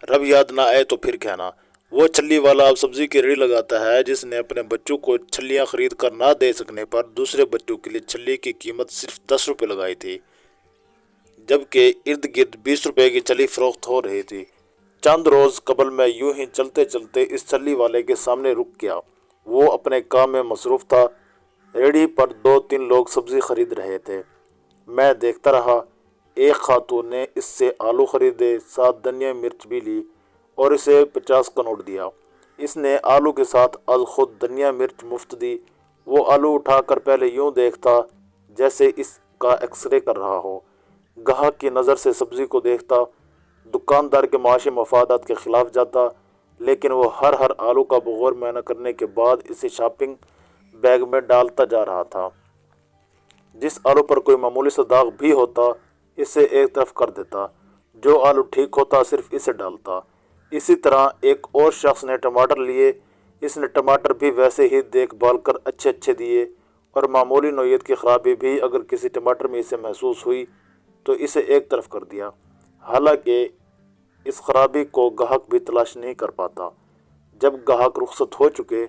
रब याद ना आए तो फिर कहना। वो छल्ली वाला अब सब्जी की रेड़ी लगाता है जिसने अपने बच्चों को छल्लियाँ खरीद कर ना दे सकने पर दूसरे बच्चों के लिए छल्ली की कीमत सिर्फ 10 रुपये लगाई थी, जबकि इर्द गिर्द 20 रुपये की छल्ली फरोख्त हो रही थी। चंद रोज कबल मैं यूं ही चलते चलते इस छल्ली वाले के सामने रुक गया। वो अपने काम में मसरूफ था। रेडी पर दो तीन लोग सब्जी खरीद रहे थे। मैं देखता रहा। एक खातून ने इससे आलू खरीदे, साथ धनिया मिर्च भी ली और इसे 50 का नोट दिया। इसने आलू के साथ आज खुद धनिया मिर्च मुफ्त दी। वो आलू उठाकर पहले यूं देखता जैसे इसका एक्सरे कर रहा हो, गाहक की नज़र से सब्जी को देखता, दुकानदार के माशी मफादात के खिलाफ जाता, लेकिन वो हर आलू का बगौर मुआयना करने के बाद इसे शॉपिंग बैग में डालता जा रहा था। जिस आलू पर कोई मामूली सा दाग भी होता इसे एक तरफ कर देता, जो आलू ठीक होता सिर्फ इसे डालता। इसी तरह एक और शख्स ने टमाटर लिए। इसने टमाटर भी वैसे ही देखभाल कर अच्छे अच्छे दिए और मामूली नोयत की खराबी भी अगर किसी टमाटर में इसे महसूस हुई तो इसे एक तरफ कर दिया। हालांकि इस खराबी को गाहक भी तलाश नहीं कर पाता। जब गाहक रुखसत हो चुके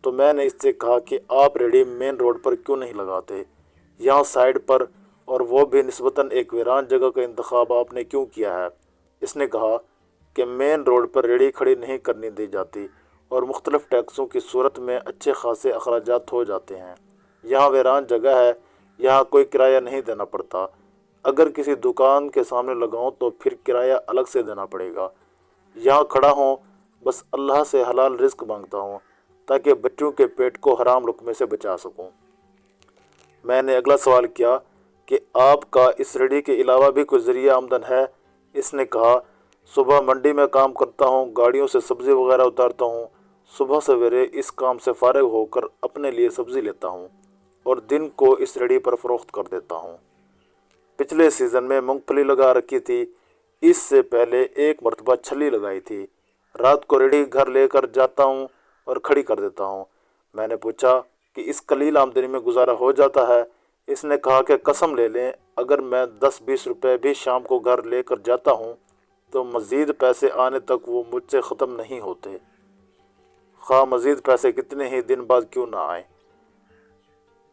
तो मैंने इससे कहा कि आप रेडी मेन रोड पर क्यों नहीं लगाते, यहाँ साइड पर, और वो भी निस्बतन एक वीरान जगह का इंतखाब आपने क्यों किया है। इसने कहा कि मेन रोड पर रेडी खड़ी नहीं करनी दी जाती और मुख्तलिफ टैक्सों की सूरत में अच्छे खासे अखराजात हो जाते हैं। यहाँ वीरान जगह है, यहाँ कोई किराया नहीं देना पड़ता। अगर किसी दुकान के सामने लगाऊं तो फिर किराया अलग से देना पड़ेगा। यहाँ खड़ा हूँ, बस अल्लाह से हलाल रिस्क मांगता हूँ ताकि बच्चों के पेट को हराम लुक़मे से बचा सकूँ। मैंने अगला सवाल किया कि आपका इस रेडी के अलावा भी कोई ज़रिया आमदन है। इसने कहा, सुबह मंडी में काम करता हूँ, गाड़ियों से सब्ज़ी वगैरह उतारता हूँ। सुबह सवेरे इस काम से फारिग होकर अपने लिए सब्ज़ी लेता हूँ और दिन को इस रेडी पर फ़रोख्त कर देता हूँ। पिछले सीज़न में मूंगफली लगा रखी थी। इससे पहले एक मरतबा छली लगाई थी। रात को रेडी घर लेकर जाता हूँ और खड़ी कर देता हूँ। मैंने पूछा कि इस कलील आमदनी में गुजारा हो जाता है। इसने कहा कि कसम ले लें, अगर मैं 10-20 रुपए भी शाम को घर लेकर जाता हूँ तो मज़ीद पैसे आने तक वो मुझसे ख़त्म नहीं होते, खा मज़ीद पैसे कितने ही दिन बाद क्यों ना आए।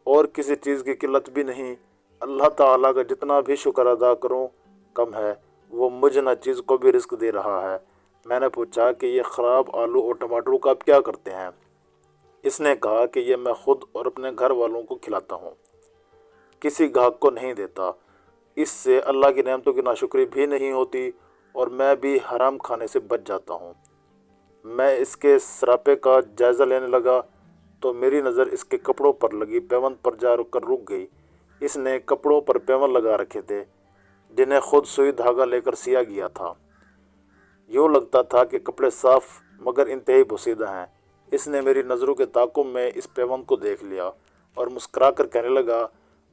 और किसी चीज़ की किल्लत भी नहीं। अल्लाह ताला का जितना भी शुक्र अदा करूं कम है। वो मुझ न चीज़ को भी रिस्क दे रहा है। मैंने पूछा कि ये ख़राब आलू और टमाटरों का आप क्या करते हैं। इसने कहा कि ये मैं खुद और अपने घर वालों को खिलाता हूँ, किसी गाहक को नहीं देता। इससे अल्लाह की नेमतों की नाशुक्री भी नहीं होती और मैं भी हराम खाने से बच जाता हूँ। मैं इसके सरापे का जायज़ा लेने लगा तो मेरी नज़र इसके कपड़ों पर लगी पेवंद पर जा कर रुक गई। इसने कपड़ों पर पेवंद लगा रखे थे जिन्हें खुद सुई धागा लेकर सिया गया था। यूँ लगता था कि कपड़े साफ मगर इंतहाई पोशीदा हैं। इसने मेरी नज़रों के ताक़ुब में इस पेवंद को देख लिया और मुस्कुराकर कहने लगा,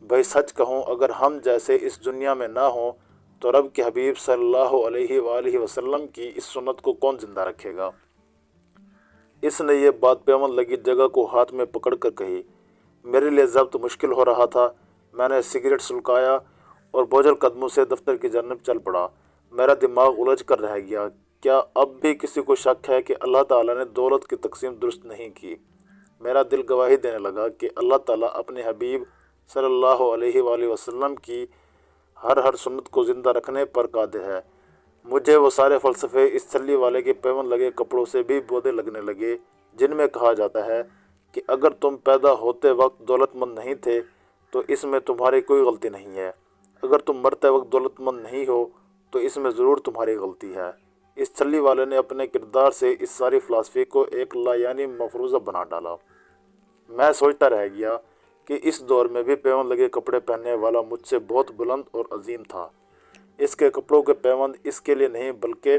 भाई सच कहूँ, अगर हम जैसे इस दुनिया में ना हों तो रब के हबीब सल्लल्लाहु अलैहि वसल्लम की इस सुन्नत को कौन ज़िंदा रखेगा। इसने ये बात पेवंद लगी जगह को हाथ में पकड़ कर कही। मेरे लिए ज़ब्त मुश्किल हो रहा था। मैंने सिगरेट सुलगाया और बोझल कदमों से दफ्तर की जानब चल पड़ा। मेरा दिमाग उलझ कर रह गया। क्या अब भी किसी को शक है कि अल्लाह ताला ने दौलत की तकसीम दुरुस्त नहीं की। मेरा दिल गवाही देने लगा कि अल्लाह ताला अपने हबीब सल्लल्लाहु अलैहि वसल्लम की हर सुन्नत को ज़िंदा रखने पर कादिर है। मुझे वो सारे फ़लसफ़े इस छल्ली वाले के पेवंद लगे कपड़ों से भी बोधे लगने लगे जिनमें कहा जाता है कि अगर तुम पैदा होते वक्त दौलतमंद नहीं थे तो इसमें तुम्हारी कोई गलती नहीं है, अगर तुम मरते वक्त दौलतमंद नहीं हो तो इसमें ज़रूर तुम्हारी गलती है। इस छल्ली वाले ने अपने किरदार से इस सारी फ़िलासफ़ी को एक लायानी मफरूज़ा बना डाला। मैं सोचता रह गया कि इस दौर में भी पेवंद लगे कपड़े पहनने वाला मुझसे बहुत बुलंद और अजीम था। इसके कपड़ों के पेवंद इसके लिए नहीं बल्कि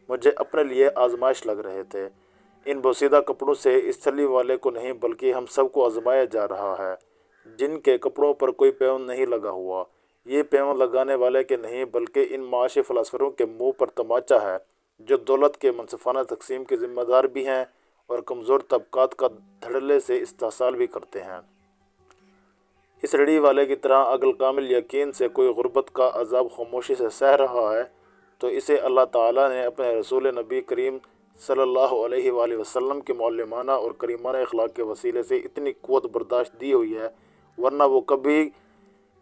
मुझे अपने लिए आजमाइश लग रहे थे। इन बोसीदा कपड़ों से इस छल्ली वाले को नहीं बल्कि हम सब को आजमाया जा रहा है जिनके कपड़ों पर कोई पेवंद नहीं लगा हुआ। ये पेवंद लगाने वाले के नहीं बल्कि इन माशी फ़लसफ़रों के मुंह पर तमाचा है जो दौलत के मनसफ़ाना तकसीम के ज़िम्मेदार भी हैं और कमज़ोर तबक़ात का धड़ल्ले से इस्तेहसाल भी करते हैं। इस रेडी वाले की तरह अक्ल कामिल यकीन से कोई गुर्बत का अज़ाब खामोशी से सह रहा है تو اسے اللہ تعالیٰ نے اپنے رسول نبی کریم صلی اللہ علیہ وآلہ وسلم کے معلمانہ اور کریمانہ اخلاق کے وسیلے سے اتنی قوت برداشت دی ہوئی ہے، ورنہ وہ کبھی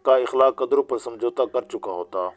کا اخلاق قدروں پر سمجھوتا کر چکا ہوتا۔